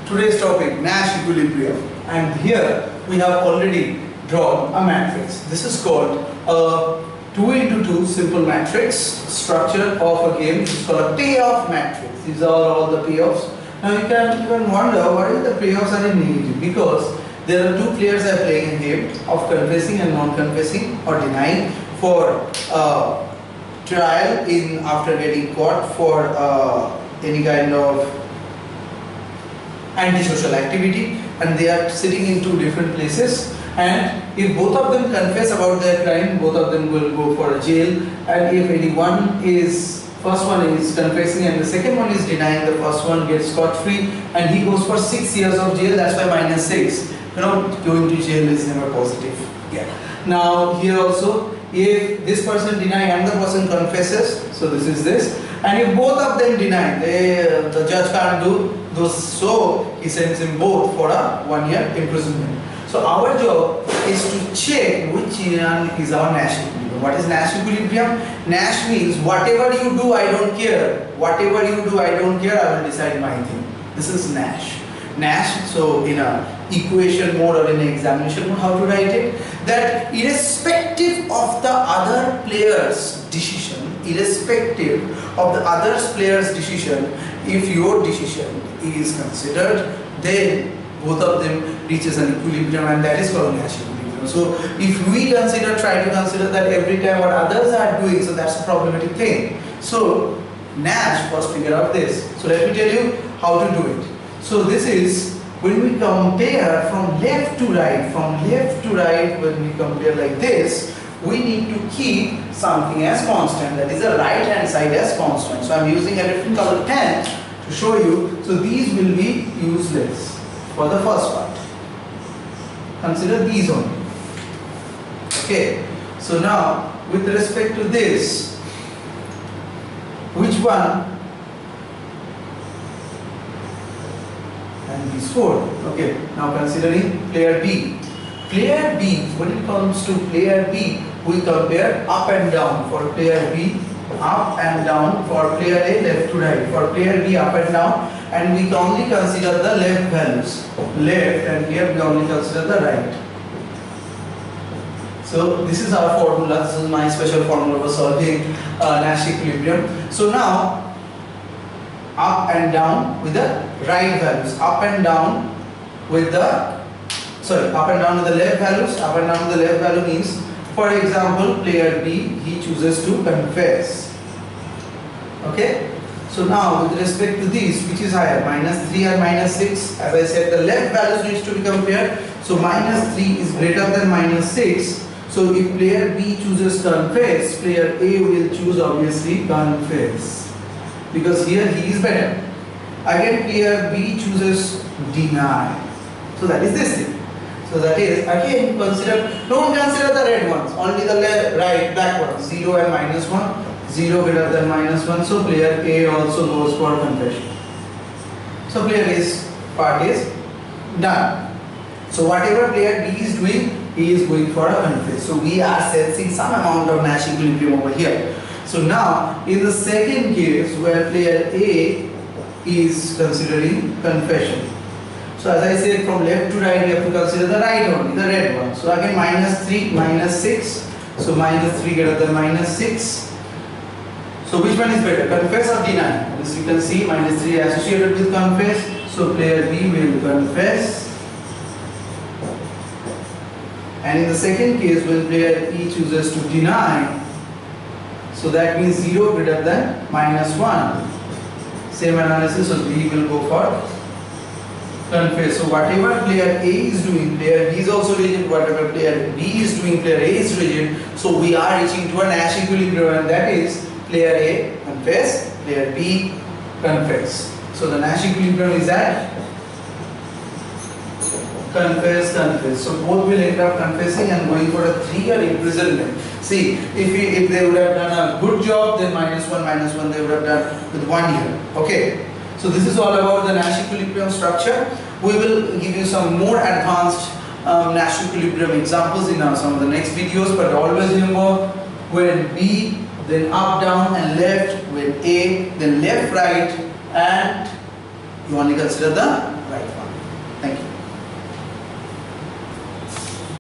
today's topic, Nash equilibrium, and here we have already drawn a matrix. This is called a 2 into 2 simple matrix structure of a game. This is called a payoff matrix. These are all the payoffs. Now you can even wonder what if the payoffs are in negative, because there are two players are playing a game of confessing and non-confessing or denying for trial in after getting caught for any kind of antisocial activity, and they are sitting in two different places, and if both of them confess about their crime, both of them will go for a jail, and if any one is, first one is confessing and the second one is denying, the first one gets scot-free and he goes for 6 years of jail. That's why -6. You know, going to jail is never positive. Yeah. Now here also, if this person denies and the person confesses, so this is this, and if both of them deny, the judge can't do those, so he sends him both for a 1 year imprisonment. So our job is to check which one is our Nash equilibrium. What is Nash equilibrium? Nash means whatever you do, I don't care. Whatever you do, I don't care. I will decide my thing. This is Nash. Nash. So in a equation mode or in an examination mode, how to write it? That irrespective of the other player's decision, irrespective of the other player's decision, if your decision is considered, then both of them reaches an equilibrium, and that is called Nash equilibrium. So if we try to consider that every time what others are doing, so that's a problematic thing. So Nash, first figure out this. So let me tell you how to do it. So this is when we compare from left to right, when we compare like this, we need to keep something as constant, that is the right hand side as constant. So I'm using a different color pen to show you. So these will be useless for the first part. Consider these only. Okay. So now with respect to this, which one? And these four. Okay. Now considering player B. Player B, when it comes to player B, we compare up and down. For player B, up and down. For player A, left to right. For player B, up and down. And we only consider the left values. Left, and here we only consider the right. So this is our formula. This is my special formula for solving Nash equilibrium. So now, up and down with the right values. Up and down with the up and down with the left values. Up and down with the left value means, for example, player B, he chooses to confess. Okay. So now with respect to these, which is higher, -3 or -6? As I said, the left values needs to be compared. So -3 is greater than -6. So if player B chooses confess, player A will choose obviously confess, because here he is better. Again, player B chooses deny. So that is this thing. So that is, again, don't consider the red ones, only the right back ones, 0 and -1. 0 greater than -1, so player A also goes for confession. So player A's part is done. So whatever player B is doing, he is going for a confess. So we are sensing some amount of Nash equilibrium over here. So now in the second case where player A is considering confession, so as I said, from left to right we have to consider the right one, the red one. So again -3, -6, so -3 greater than -6. So which one is better, confess or deny? As you can see, -3 associated with confess, so player B will confess. And in the second case, when player E chooses to deny, so that means 0 greater than -1. Same analysis, so B will go for confess. So whatever player A is doing, player B is also rigid. Whatever player B is doing, player A is rigid. So we are reaching to a Nash equilibrium, and that is player A confess, player B confess. So the Nash equilibrium is at confess, confess. So both will end up confessing and going for a 3-year imprisonment. See, if they would have done a good job, then -1 they would have done with 1 year. Okay. So this is all about the Nash equilibrium structure. We will give you some more advanced Nash equilibrium examples in some of the next videos. But always remember, when B, then up, down, and left. When A, then left, right, and You only consider the right one. Thank you.